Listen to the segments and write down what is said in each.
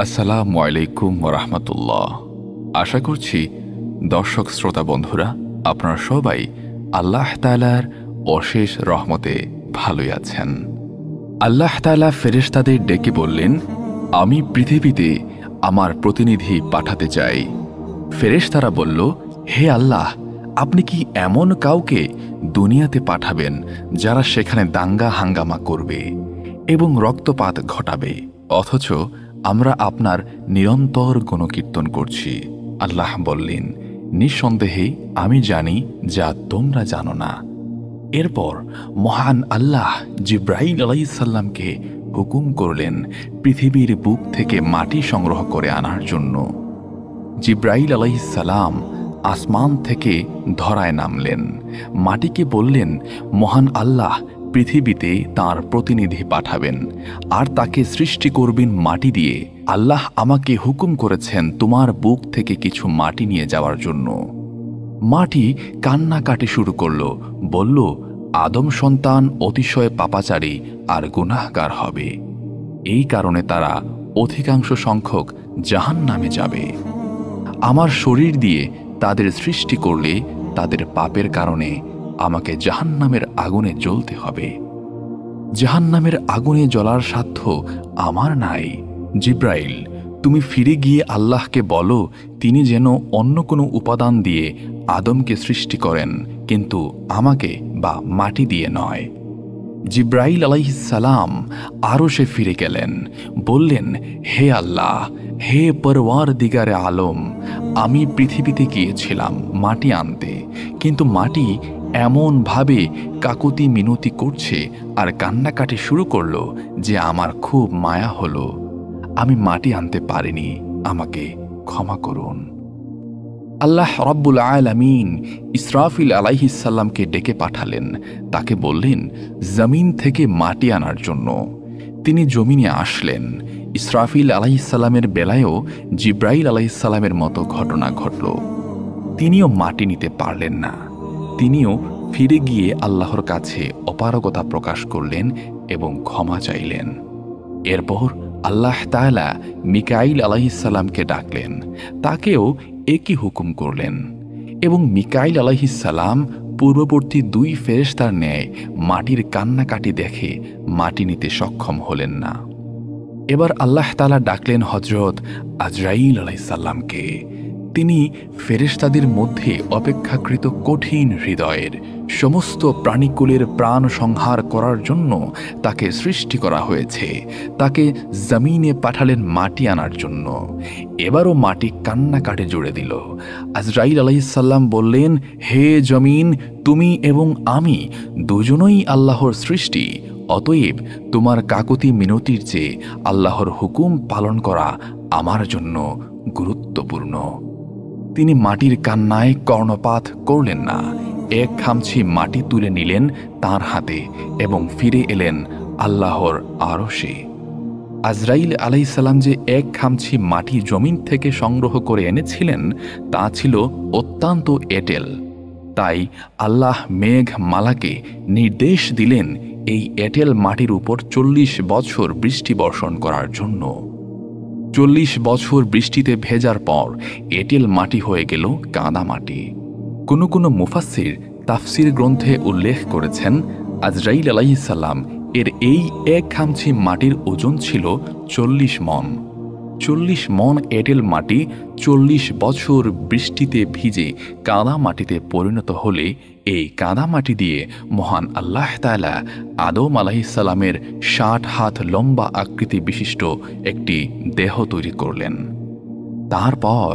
আসসালামু আলাইকুম ওয়া রাহমাতুল্লাহ। আশা করছি দর্শক শ্রোতা বন্ধুরা আপনারা সবাই আল্লাহ তাআলার অশেষ রহমতে ভালোই আছেন। আল্লাহ তাআলা ফেরেশতাদের ডেকে বললেন, আমি পৃথিবীতে আমার প্রতিনিধি পাঠাতে চাই। ফেরেশতারা বলল, হে আল্লাহ, আপনি কি এমন কাউকে দুনিয়াতে পাঠাবেন যারা সেখানে দাঙ্গা হাঙ্গামা করবে এবং রক্তপাত ঘটাবে, অথচ আমরা আপনার নিরন্তর গুণকীর্তন করছি? আল্লাহ বললেন, নিঃসন্দেহে আমি জানি যা তোমরা জানো না। এরপর মহান আল্লাহ জিব্রাইল আলাইহিস সালামকে হুকুম করলেন পৃথিবীর বুক থেকে মাটি সংগ্রহ করে আনার জন্য। জিব্রাইল আলাইহিস সালাম আসমান থেকে ধরায় নামলেন, মাটিকে বললেন, মহান আল্লাহ পৃথিবীতে তার প্রতিনিধি পাঠাবেন আর তাকে সৃষ্টি করবেন মাটি দিয়ে। আল্লাহ আমাকে হুকুম করেছেন তোমার বুক থেকে কিছু মাটি নিয়ে যাওয়ার জন্য। মাটি কান্নাকাটি শুরু করল, বলল, আদম সন্তান অতিশয় পাপাচারী আর গুনাহগার হবে, এই কারণে তারা অধিকাংশ সংখ্যক জাহান্নামে যাবে। আমার শরীর দিয়ে তাদের সৃষ্টি করলে তাদের পাপের কারণে আমাকে জাহান্নামের আগুনে জ্বলতে হবে। জাহান্নামের আগুনে জ্বলার সাধ্য আমার নাই। জিব্রাইল, তুমি ফিরে গিয়ে আল্লাহকে বলো তিনি যেন অন্য কোনো উপাদান দিয়ে আদমকে সৃষ্টি করেন, কিন্তু আমাকে বা মাটি দিয়ে নয়। জিব্রাইল আলাইহিস সালাম আরশে ফিরে গেলেন, বললেন, হে আল্লাহ, হে পরওয়ারদিগারে আলম, আমি পৃথিবীতে গিয়েছিলাম মাটি আনতে, কিন্তু মাটি এমনভাবে কাকুতি মিনতি করছে আর কান্নাকাটি শুরু করল যে আমার খুব মায়া হলো। আমি মাটি আনতে পারিনি, আমাকে ক্ষমা করুন। আল্লাহ রাব্বুল আলামিন ইসরাফিল আলাইহিস সালামকে ডেকে পাঠালেন, তাকে বললেন জমিন থেকে মাটি আনার জন্য। তিনি জমিনে আসলেন। ইসরাফিল আলাইহিস সালামের বেলায়ও জিব্রাইল আলাইহিস সালামের মতো ঘটনা ঘটল। তিনিও মাটি নিতে পারলেন না। তিনিও ফিরে গিয়ে আল্লাহর কাছে অপারগতা প্রকাশ করলেন এবং ক্ষমা চাইলেন। এরপর আল্লাহ তাআলা মিকাইল আলাইহিস সালামকে ডাকলেন, তাকেও একই হুকুম করলেন এবং মিকাইল আলাইহিস সালাম পূর্ববর্তী দুই ফেরেশতার ন্যায় মাটির কান্নাকাটি দেখে মাটি নিতে সক্ষম হলেন না। এবার আল্লাহ তাআলা ডাকলেন হযরত আজরাইল আলাইহিস সালামকে। তিনি ফেরেশতাদের মধ্যে অপেক্ষাকৃত কঠিন হৃদয়ের, সমস্ত প্রাণীকুলের প্রাণ সংহার করার জন্য তাকে সৃষ্টি করা হয়েছে। তাকে জমিনে পাঠালেন মাটি আনার জন্য। এবারও মাটি কান্নাকাটি জুড়ে দিল। আজরাইল আলাইহিস সালাম বললেন, হে জমিন, তুমি এবং আমি দুজনই আল্লাহর সৃষ্টি, অতএব তোমার কাকুতি মিনতির চেয়ে আল্লাহর হুকুম পালন করা আমার জন্য গুরুত্বপূর্ণ। তিনি মাটির কান্নায় কর্ণপাত করলেন না। এক খামছি মাটি তুলে নিলেন তার হাতে এবং ফিরে এলেন আল্লাহর আরশে। আজরাইল আলাইহিস সালাম যে এক খামছি মাটি জমিন থেকে সংগ্রহ করে এনেছিলেন তা ছিল অত্যন্ত এঁটেল। তাই আল্লাহ মেঘ মালাকে নির্দেশ দিলেন এই এঁটেল মাটির উপর 40 বছর বৃষ্টি বর্ষণ করার জন্য। 40 বছর বৃষ্টিতে ভেজার পর এঁটেল মাটি হয়ে গেল কাদা মাটি। কোনো কোনো মুফাসসির তাফসির গ্রন্থে উল্লেখ করেছেন, আজরাইল আলাইহিস সালাম এর এই এক খামছি মাটির ওজন ছিল 40 মণ। 40 মণ এঁটেল মাটি 40 বছর বৃষ্টিতে ভিজে কাদা মাটিতে পরিণত হলে এই কাদা মাটি দিয়ে মহান আল্লাহ তাআলা আদম আলাইহিস সালামের 60 হাত লম্বা আকৃতি বিশিষ্ট একটি দেহ তৈরি করলেন। তারপর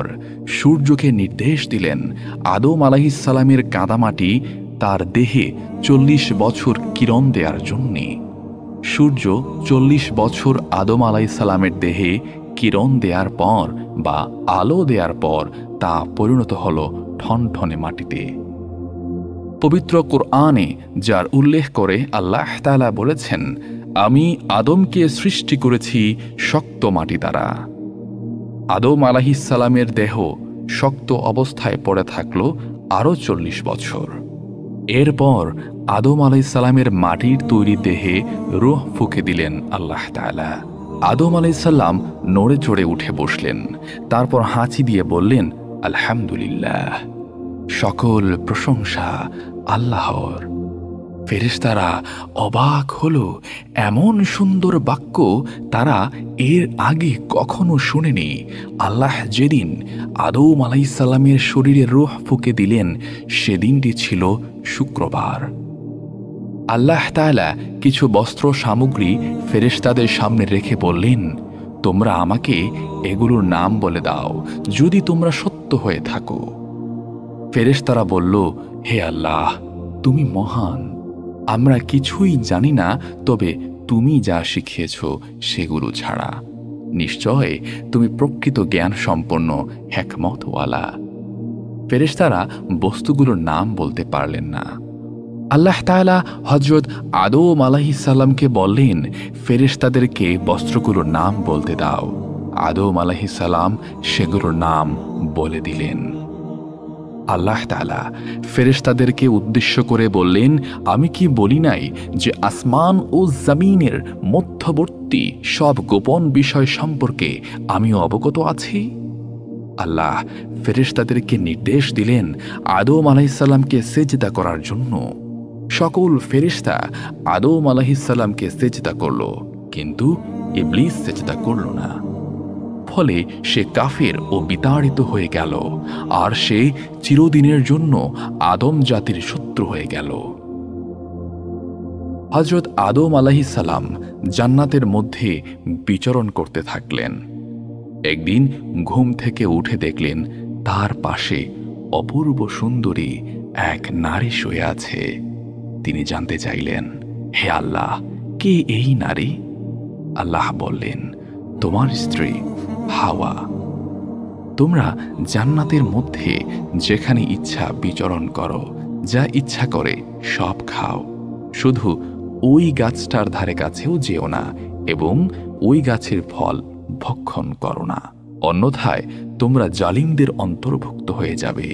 সূর্যকে নির্দেশ দিলেন আদম আলাইহিস সালামের কাদামাটি তার দেহে 40 বছর কিরণ দেওয়ার জন্যে। সূর্য 40 বছর আদম আলাইহিস সালামের দেহে কিরণ দেওয়ার পর বা আলো দেওয়ার পর তা পরিণত হল ঠনঠনে মাটিতে। পবিত্র কুরআনে যার উল্লেখ করে আল্লাহ তাআলা বলেছেন, আমি আদমকে সৃষ্টি করেছি শক্ত মাটি দ্বারা। আদম আলাইহিস সালামের দেহ শক্ত অবস্থায় পড়ে থাকল আরও 40 বছর। এরপর আদম আলাইহিস সালামের মাটির তৈরি দেহে রূহ ফুঁকে দিলেন আল্লাহ তাআলা। আদম আলাইসাল্লাম নড়ে চড়ে উঠে বসলেন। তারপর হাঁচি দিয়ে বললেন, আলহামদুলিল্লাহ, সকল প্রশংসা আল্লাহর। ফেরেশতারা অবাক হল, এমন সুন্দর বাক্য তারা এর আগে কখনো শুনেনি। আল্লাহ যেদিন আদম আলাইসাল্লামের শরীরে রূহ ফুঁকে দিলেন, সেদিনটি ছিল শুক্রবার। আল্লাহ তাআলা কিছু বস্ত্র সামগ্রী ফেরেশতাদের সামনে রেখে বললেন, তোমরা আমাকে এগুলোর নাম বলে দাও, যদি তোমরা সত্য হয়ে থাকো। ফেরেশতারা বলল, হে আল্লাহ, তুমি মহান, আমরা কিছুই জানি না, তবে তুমি যা শিখিয়েছ সেগুলো ছাড়া। নিশ্চয় তুমি প্রকৃত জ্ঞান সম্পন্ন হিকমতওয়ালা। ফেরেশতারা বস্তুগুলোর নাম বলতে পারলেন না। আল্লাহ তাআলা হযরত আদম আলাইহিসসালামকে বললেন, ফেরেশতাদেরকে বস্ত্রগুলোর নাম বলতে দাও। আদম আলাইহিসসালাম সেগুলোর নাম বলে দিলেন। আল্লাহ তাআলা ফেরেশতাদেরকে উদ্দেশ্য করে বললেন, আমি কি বলি নাই যে আসমান ও জমিনের মধ্যবর্তী সব গোপন বিষয় সম্পর্কে আমিও অবগত আছি? আল্লাহ ফেরেশতাদেরকে নির্দেশ দিলেন আদম আলাইহিসসালামকে সেজদা করার জন্য। সকল ফেরেশতা আদম আলাইহিসসালামকে সেজদা করল, কিন্তু ইবলিস সেজদা করল না। ফলে সে কাফের ও বিতাড়িত হয়ে গেল, আর সে চিরদিনের জন্য আদম জাতির শত্রু হয়ে গেল। হযরত আদম আলাইহিসসালাম জান্নাতের মধ্যে বিচরণ করতে থাকলেন। একদিন ঘুম থেকে উঠে দেখলেন তার পাশে অপূর্ব সুন্দরী এক নারী শুয়ে আছে। তিনি জানতে চাইলেন, হে আল্লাহ, কে এই নারী? আল্লাহ বললেন, তোমার স্ত্রী হাওয়া। তোমরা জান্নাতের মধ্যে যেখানে ইচ্ছা বিচরণ করো, যা ইচ্ছা করে সব খাও, শুধু ওই গাছটার ধারে কাছেও যেও না এবং ওই গাছের ফল ভক্ষণ করো না, অন্যথায় তোমরা জালিমদের অন্তর্ভুক্ত হয়ে যাবে।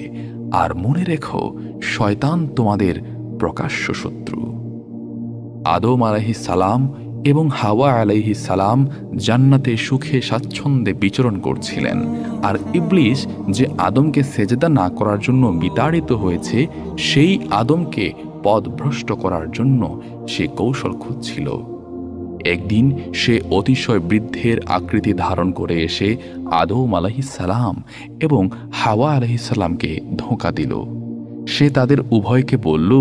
আর মনে রেখো, শয়তান তোমাদের প্রকাশ্য শত্রু। আদম আলাইহিসসালাম এবং হাওয়া আলাইহিসসালাম জান্নাতে সুখে স্বাচ্ছন্দ্যে বিচরণ করছিলেন, আর ইবলিস যে আদমকে সেজদা না করার জন্য বিতাড়িত হয়েছে, সেই আদমকে পথভ্রষ্ট করার জন্য সে কৌশল খুঁজছিল। একদিন সে অতিশয় বৃদ্ধের আকৃতি ধারণ করে এসে আদম আলাইহিসসালাম এবং হাওয়া আলাইহিসসালামকে ধোঁকা দিল। সে তাদের উভয়কে বলল,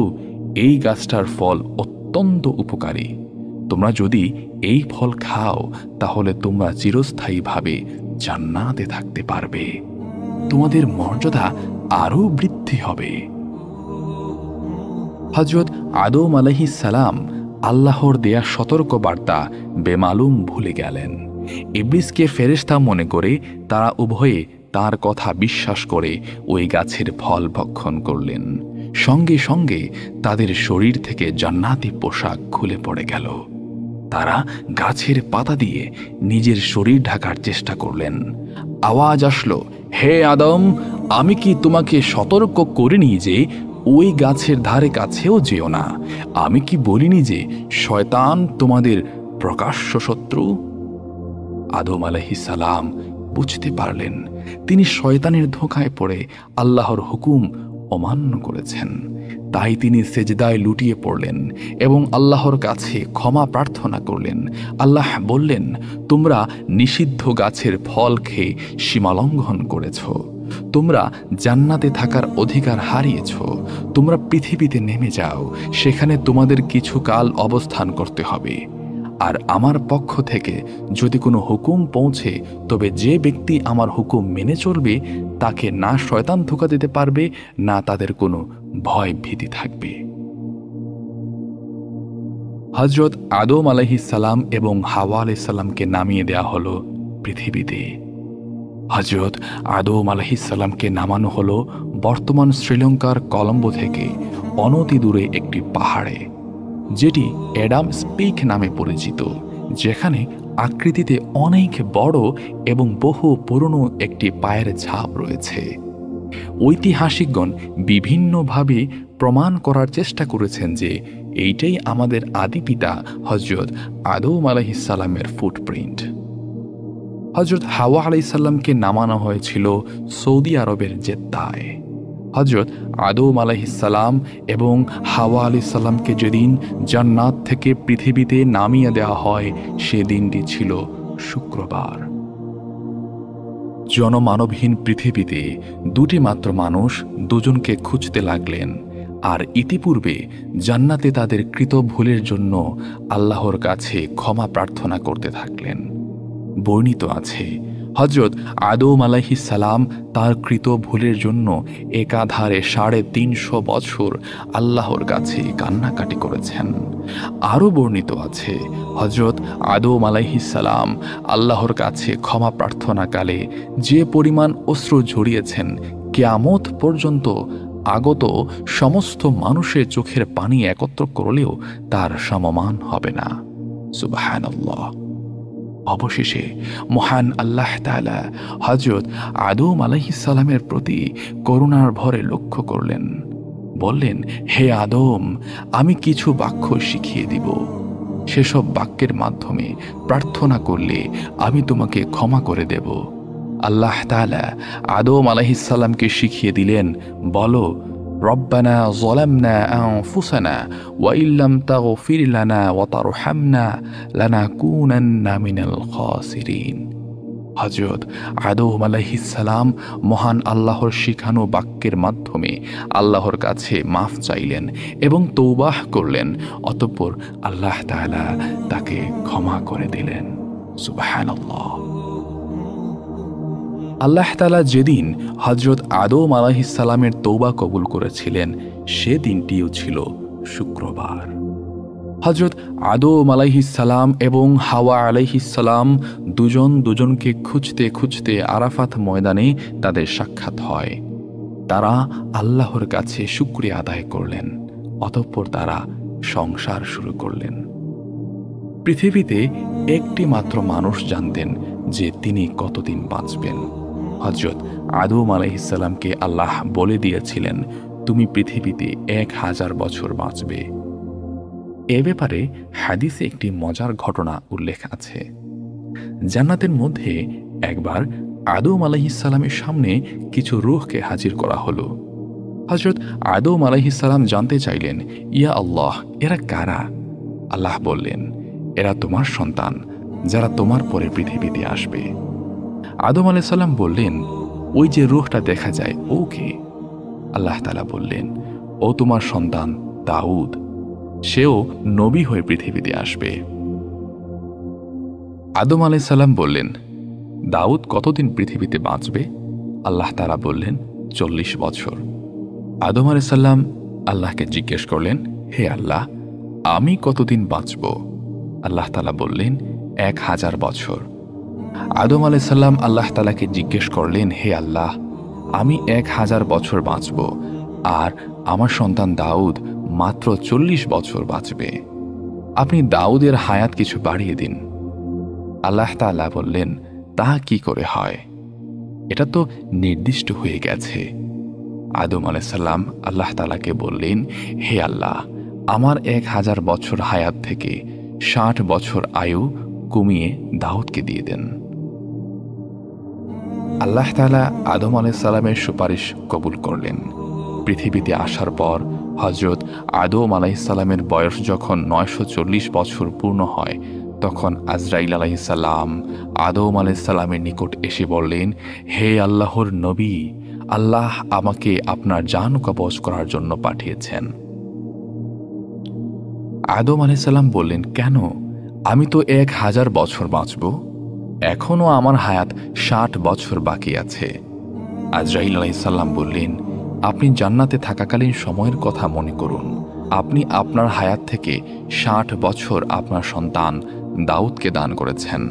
এই গাছটার ফল অত্যন্ত উপকারী। তোমরা যদি এই ফল খাও, তাহলে তোমরা চিরস্থায়ীভাবে জান্নাতে থাকতে পারবে, তোমাদের মর্যাদা আরও বৃদ্ধি হবে। হযরত আদম আলাইহিসসালাম আল্লাহর দেয়া সতর্ক বার্তা বেমালুম ভুলে গেলেন। ইবলিসকে ফেরেশতা মনে করে তারা উভয়ে তার কথা বিশ্বাস করে ওই গাছের ফল ভক্ষণ করলেন। সঙ্গে সঙ্গে তাদের শরীর থেকে জান্নাতি পোশাক খুলে পড়ে গেল। তারা গাছের পাতা দিয়ে নিজের শরীর ঢাকার চেষ্টা করলেন। আওয়াজ আসলো, হে আদম, আমি কি তোমাকে সতর্ক করিনি যে ওই গাছের ধারে কাছেও যেও না? আমি কি বলিনি যে শয়তান তোমাদের প্রকাশ্য শত্রু? আদম আলাইহিসসালাম বুঝতে পারলেন তিনি শয়তানের ধোঁকায় পড়ে আল্লাহর হুকুম অমান্য করেছেন। তাই তিনি সেজদায় লুটিয়ে পড়লেন এবং আল্লাহর কাছে ক্ষমা প্রার্থনা করলেন। আল্লাহ বললেন, তোমরা নিষিদ্ধ গাছের ফল খেয়ে সীমালঙ্ঘন করেছ, তোমরা জান্নাতে থাকার অধিকার হারিয়েছ। তোমরা পৃথিবীতে নেমে যাও, সেখানে তোমাদের কিছু কাল অবস্থান করতে হবে। আর আমার পক্ষ থেকে যদি কোনো হুকুম পৌঁছে, তবে যে ব্যক্তি আমার হুকুম মেনে চলবে, তাকে না শয়তান ধোঁকা দিতে পারবে, না তাদের কোনো ভয় ভীতি থাকবে। হযরত আদম আলাইহিসসালাম এবং হাওয়া আলাইহিসসালামকে নামিয়ে দেয়া হলো পৃথিবীতে। হযরত আদম আলাইহিসসালামকে নামানো হলো বর্তমান শ্রীলঙ্কার কলম্বো থেকে অনতি দূরে একটি পাহাড়ে, যেটি অ্যাডামস পিক নামে পরিচিত, যেখানে আকৃতিতে অনেক বড় এবং বহু পুরনো একটি পায়ের ছাপ রয়েছে। ঐতিহাসিকগণ বিভিন্নভাবে প্রমাণ করার চেষ্টা করেছেন যে এইটাই আমাদের আদি পিতা হযরত আদম আলাইহিসসালামের ফুটপ্রিন্ট। হজরত হাওয়া আলাইসাল্লামকে নামানো হয়েছিল সৌদি আরবের জেদ্দায়। হজরত আদম আলাইহিসসালাম এবং হাওয়া আলাইসাল্লামকে যেদিন জান্নাত থেকে পৃথিবীতে নামিয়ে দেওয়া হয় সে দিনটি ছিল শুক্রবার। জনমানবহীন পৃথিবীতে দুটি মাত্র মানুষ দুজনকে খুঁজতে লাগলেন, আর ইতিপূর্বে জান্নাতে তাদের কৃত ভুলের জন্য আল্লাহর কাছে ক্ষমা প্রার্থনা করতে থাকলেন। বর্ণিত আছে হজরত আদম আলাইহিসসালাম তার কৃত ভুলের জন্য একাধারে 350 বছর আল্লাহর কাছে কান্নাকাটি করেছেন। আরও বর্ণিত আছে হজরত আদম আলাইহিসসালাম আল্লাহর কাছে ক্ষমা প্রার্থনাকালে যে পরিমাণ অশ্রু ঝরিয়েছেন কিয়ামত পর্যন্ত আগত সমস্ত মানুষের চোখের পানি একত্র করলেও তার সমমান হবে না। সুবহানাল্লাহ। অবশেষে মহান আল্লাহ তাআলা হযরত আদম আলাইহিসসালামের প্রতি করুণার ভরে লক্ষ্য করলেন, বললেন, হে আদম, আমি কিছু বাক্য শিখিয়ে দিব, সেসব বাক্যের মাধ্যমে প্রার্থনা করলে আমি তোমাকে ক্ষমা করে দেব। আল্লাহ তাআলা আদম আলাইহিসসালামকে শিখিয়ে দিলেন, বলো, রব্বানা যালামনা আনফুসানা ওয়া ইল্লাম তাগফির লানা ওয়া তারহামনা লানাকুনান্না মিনাল খাসিরিন। হযরত আদম আলাইহিসসালাম মহান আল্লাহর শিখানো বাক্যের মাধ্যমে আল্লাহর কাছে মাফ চাইলেন এবং তওবাহ করলেন, অতঃপর আল্লাহ তাআলা তাকে ক্ষমা করে দিলেন। সুবহানাল্লাহ। আল্লাহ তাআলা যেদিন হযরত আদম আলাইহিসসালামের তওবা কবুল করেছিলেন সে দিনটিও ছিল শুক্রবার। হযরত আদম আলাইহিসসালাম এবং হাওয়া আলাইহিসসালাম দুজনকে খুঁজতে খুঁজতে আরাফাত ময়দানে তাদের সাক্ষাৎ হয়। তারা আল্লাহর কাছে শুকরিয়া আদায় করলেন, অতঃপর তারা সংসার শুরু করলেন। পৃথিবীতে একটি মাত্র মানুষ জানতেন যে তিনি কতদিন বাঁচবেন। হযরত আদম আলাইহিসসালামকে আল্লাহ বলে দিয়েছিলেন, তুমি পৃথিবীতে 1000 বছর বাঁচবে। এ ব্যাপারে হাদিসে একটি মজার ঘটনা উল্লেখ আছে। জান্নাতের মধ্যে একবার আদম আলাইহিসসালামের সামনে কিছু রূহকে হাজির করা হলো। হযরত আদম আলাইহিসসালাম জানতে চাইলেন, ইয়া আল্লাহ, এরা কারা? আল্লাহ বললেন, এরা তোমার সন্তান যারা তোমার পরে পৃথিবীতে আসবে। আদম আলাইহিসসালাম বললেন, ওই যে রূহটা দেখা যায় ও কে? আল্লাহ তাআলা বললেন, ও তোমার সন্তান দাউদ, সেও নবী হয়ে পৃথিবীতে আসবে। আদম আলাইহিসসালাম বললেন, দাউদ কতদিন পৃথিবীতে বাঁচবে? আল্লাহ তাআলা বললেন, 40 বছর। আদম আলাইহিসসালাম আল্লাহকে জিজ্ঞেস করলেন, হে আল্লাহ, আমি কতদিন বাঁচব? আল্লাহ তাআলা বললেন, 1000 বছর। আদম আলাইহিসসালাম আল্লাহ তাআলাকে জিজ্ঞেস করলেন, হে আল্লাহ, আমি 1000 বছর বাঁচব, আর আমার সন্তান দাউদ মাত্র 40 বছর বাঁচবে। আপনি দাউদের হায়াত কিছু বাড়িয়ে দিন। আল্লাহ তাআলা বললেন, তা কি করে হয়? এটা তো নির্দিষ্ট হয়ে গেছে। আদম আলাইহিসসালাম আল্লাহ তাআলাকে বললেন, হে আল্লাহ, আমার 1000 বছর হায়াত থেকে 60 বছর আয়ু কমিয়ে দাউদকে দিয়ে দেন। আল্লাহ তাআলা আদম আলাইহিসসালামের সুপারিশ কবুল করলেন। পৃথিবীতে আসার পর হযরত আদম আলাইহিসসালামের বয়স যখন 940 বছর পূর্ণ হয়, তখন আজরাইল আলাইহিসসালাম আদম আলাইহিসসালামের নিকট এসে বললেন, হে আল্লাহর নবী, আল্লাহ আমাকে আপনার জান কবজ করার জন্য পাঠিয়েছেন। আদম আলাইহিসসালাম বললেন, কেন? আমি তো 1000 বছর বাঁচব, এখনও আমার হায়াত 60 বছর বাকি আছে। আজরাইল আলাইহিসসালাম বললেন, আপনি জান্নাতে থাকাকালীন সময়ের কথা মনে করুন। আপনি আপনার হায়াত থেকে 60 বছর আপনার সন্তান দাউদকে দান করেছেন।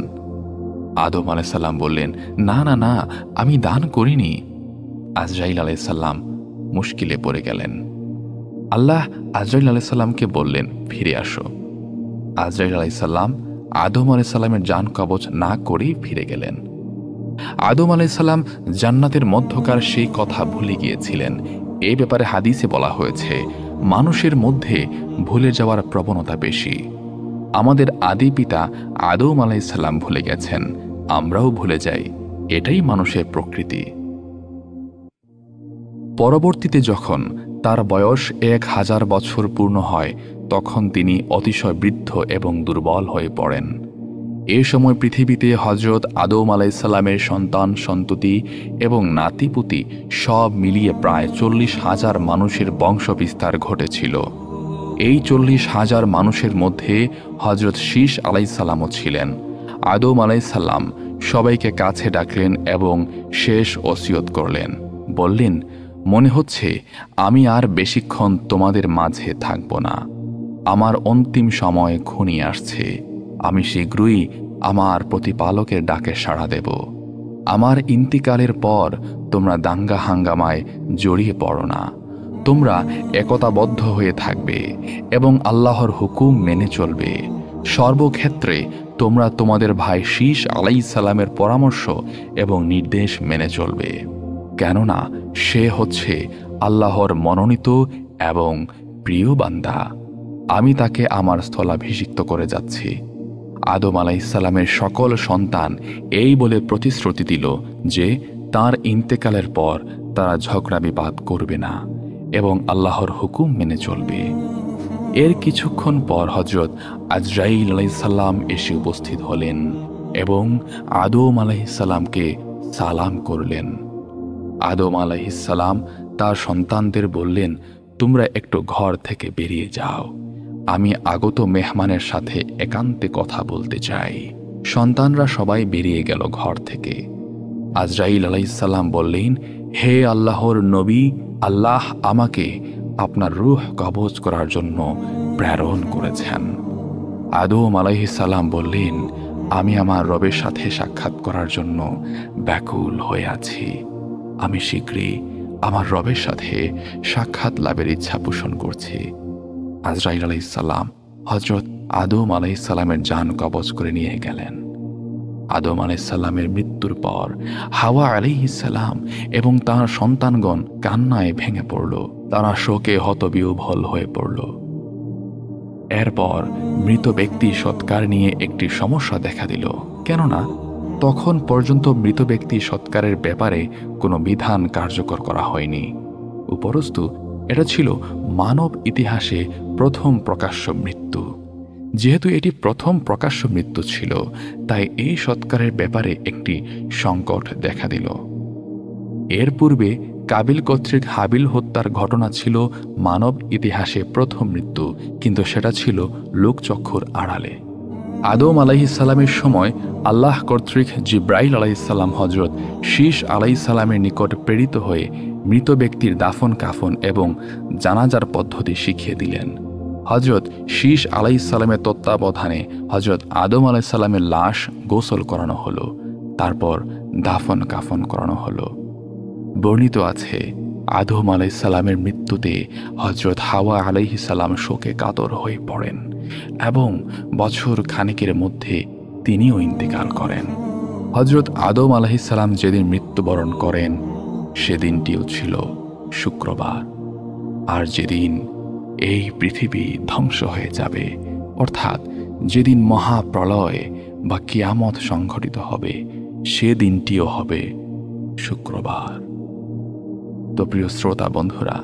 আদম আলাইহিসসালাম বললেন, না না না, আমি দান করিনি। আজরাইল আলাইহিসসালাম মুশকিলে পড়ে গেলেন। আল্লাহ আজরাইল আলাইহিসসালামকে বললেন, ফিরে আসো। আজরাইল আলাইহিসসালাম আদম আলাইহিসসালামের জান কবজ না করেই ফিরে গেলেন। আদম আলাইহিসসালাম জান্নাতের মধ্যকার সেই কথা ভুলে গিয়েছিলেন। এই ব্যাপারে হাদিসে বলা হয়েছে, মানুষের মধ্যে ভুলে যাওয়ার প্রবণতা বেশি। আমাদের আদি পিতা আদম আলাইহিসসালাম ভুলে গেছেন, আমরাও ভুলে যাই। এটাই মানুষের প্রকৃতি। পরবর্তীতে যখন তার বয়স 1000 বছর পূর্ণ হয়, তখন তিনি অতিশয় বৃদ্ধ এবং দুর্বল হয়ে পড়েন। এ সময় পৃথিবীতে হজরত আদম আলাইসাল্লামের সন্তান সন্ততি এবং নাতিপুতি সব মিলিয়ে প্রায় 40,000 মানুষের বংশবিস্তার ঘটেছিল। এই 40,000 মানুষের মধ্যে হজরত শীস আলাইসাল্লামও ছিলেন। আদম আলাইসাল্লাম সবাইকে কাছে ডাকলেন এবং শেষ ওসিয়ত করলেন। বললেন, মনে হচ্ছে আমি আর বেশিক্ষণ তোমাদের মাঝে থাকব না। আমার অন্তিম সময় ঘনিয়ে আসছে। আমি শীঘ্রই আমার প্রতিপালকের ডাকে সাড়া দেব। আমার ইন্তিকালের পর তোমরা দাঙ্গা হাঙ্গামায় জড়িয়ে পড়ো না। তোমরা একতাবদ্ধ হয়ে থাকবে এবং আল্লাহর হুকুম মেনে চলবে। সর্বক্ষেত্রে তোমরা তোমাদের ভাই শীস আলাইসাল্লামের পরামর্শ এবং নির্দেশ মেনে চলবে, কেননা সে হচ্ছে আল্লাহর মনোনীত এবং প্রিয় বান্দা। আমি তাকে আমার স্থলাভিষিক্ত করে যাচ্ছি। আদম আলাইসাল্লামের সকল সন্তান এই বলে প্রতিশ্রুতি দিল যে তার ইন্তেকালের পর তারা ঝগড়া বিবাদ করবে না এবং আল্লাহর হুকুম মেনে চলবে। এর কিছুক্ষণ পর হজরত আজরাইল আলাইসাল্লাম এসে উপস্থিত হলেন এবং আদম আলাইসাল্লামকে সালাম করলেন। আদম আলাইহিসসালাম তার সন্তানদের বললেন, তোমরা একটু ঘর থেকে বেরিয়ে যাও, আমি আগত মেহমানের সাথে একান্তে কথা বলতে চাই। সন্তানরা সবাই বেরিয়ে গেল ঘর থেকে। আজরাইল আলাইহিসসালাম বললেন, হে আল্লাহর নবী, আল্লাহ আমাকে আপনার রূহ কবজ করার জন্য প্রেরণ করেছেন। আদম আলাইহিসসালাম বললেন, আমি আমার রবের সাথে সাক্ষাৎ করার জন্য ব্যাকুল হয়ে আছি। আমি শীঘ্রই আমার রবের সাথে সাক্ষাৎ লাভের ইচ্ছা পোষণ করছি। আজরাইল আলাইহিসসালাম হজরত আদম আলাইহিসসালামের জান কবজ করে নিয়ে গেলেন। আদম আলাইহিসসালামের মৃত্যুর পর হাওয়া আলাইহিসসালাম এবং তার সন্তানগণ কান্নায় ভেঙে পড়ল। তারা শোকে হতবিহ্বল হয়ে পড়ল। এরপর মৃত ব্যক্তি সৎকার নিয়ে একটি সমস্যা দেখা দিল, কেননা তখন পর্যন্ত মৃত ব্যক্তি সৎকারের ব্যাপারে কোনো বিধান কার্যকর করা হয়নি। উপরন্তু এটা ছিল মানব ইতিহাসে প্রথম প্রকাশ্য মৃত্যু। যেহেতু এটি প্রথম প্রকাশ্য মৃত্যু ছিল, তাই এই সৎকারের ব্যাপারে একটি সংকট দেখা দিল। এর পূর্বে কাবিল কর্তৃক হাবিল হত্যার ঘটনা ছিল মানব ইতিহাসে প্রথম মৃত্যু, কিন্তু সেটা ছিল লোকচক্ষুর আড়ালে। আদম আলাইহিসসালামের সময় আল্লাহ কর্তৃক জিব্রাইল আলাইহিসসালাম হজরত শীস আলাইহিসসালামের নিকট প্রেরিত হয়ে মৃত ব্যক্তির দাফন কাফন এবং জানাজার পদ্ধতি শিখিয়ে দিলেন। হজরত শীস আলাইহিসসালামের তত্ত্বাবধানে হজরত আদম আলাইহিসসালামের লাশ গোসল করানো হলো, তারপর দাফন কাফন করানো হলো। বর্ণিত আছে, আদম আলাইহিসসালামের মৃত্যুতে হজরত হাওয়া আলাইহিসসালাম শোকে কাতর হয়ে পড়েন এবং বছর খানেকের মধ্যে তিনিও ইন্তেকাল করেন। হজরত আদম আলাইহিসসালাম যেদিন মৃত্যুবরণ করেন সেদিনটিও ছিল শুক্রবার। আর যেদিন এই পৃথিবী ধ্বংস হয়ে যাবে, অর্থাৎ যেদিন মহাপ্রলয় বা কিয়ামত সংঘটিত হবে, সেদিনটিও হবে শুক্রবার। তো প্রিয় শ্রোতা বন্ধুরা,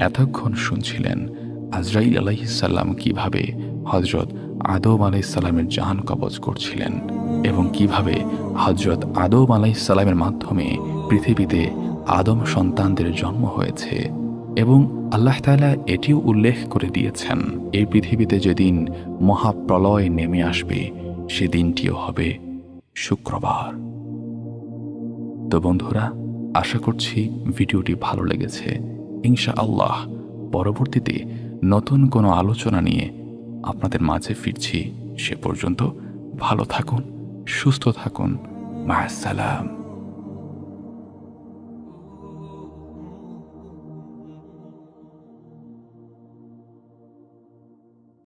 এতক্ষণ শুনছিলেন আজরাইল আলাইহিসসালাম কিভাবে হজরত আদম আলাইহিসসালামের জান কবজ করছিলেন এবং কিভাবে হজরত আদম আলাইহিসসালামের মাধ্যমে পৃথিবীতে আদম সন্তানদের জন্ম হয়েছে। এবং আল্লাহ তাআলা এটিও উল্লেখ করে দিয়েছেন, এই পৃথিবীতে যেদিন মহাপ্রলয় নেমে আসবে সেদিনটিও হবে শুক্রবার। তো বন্ধুরা, আশা করছি ভিডিওটি ভালো লেগেছে। ইনশাআল্লাহ পরবর্তীতে নতুন কোনো আলোচনা নিয়ে আপনাদের মাঝে ফিরছি। সে পর্যন্ত ভালো থাকুন, সুস্থ থাকুন। মা আসসালাম।